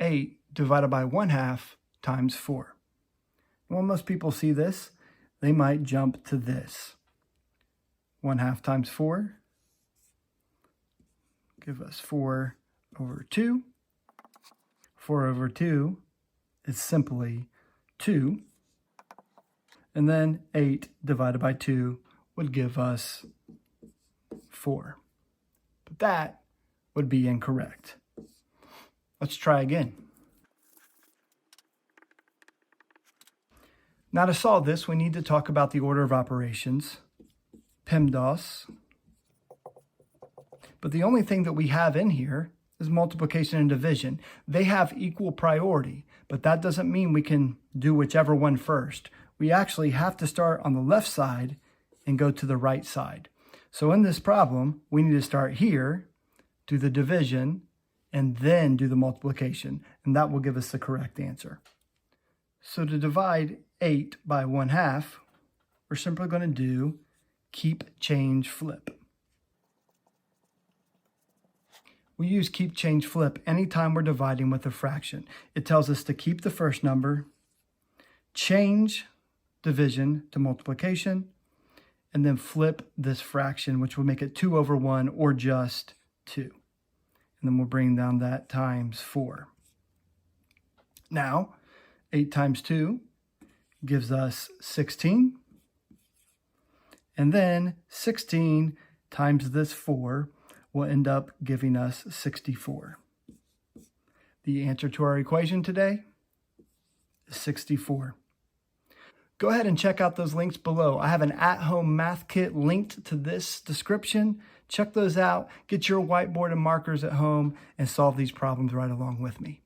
8 divided by 1/2 times 4. When most people see this, they might jump to this. 1/2 times 4 give us 4 over 2. 4 over 2 is simply 2. And then 8 divided by 2 would give us 4. But that would be incorrect. Let's try again. Now to solve this, we need to talk about the order of operations, PEMDAS. But the only thing that we have in here is multiplication and division. They have equal priority, but that doesn't mean we can do whichever one first. We actually have to start on the left side and go to the right side. So in this problem, we need to start here, do the division, and then do the multiplication, and that will give us the correct answer. So to divide 8 by 1/2, we're simply going to do keep, change, flip. We use keep, change, flip anytime we're dividing with a fraction. It tells us to keep the first number, change division to multiplication, and then flip this fraction, which will make it 2 over 1 or just 2. And then we'll bring down that times 4. Now, 8 times 2 gives us 16. And then 16 times this 4 will end up giving us 64. The answer to our equation today is 64. Go ahead and check out those links below. I have an at-home math kit linked to this description. Check those out, get your whiteboard and markers at home, and solve these problems right along with me.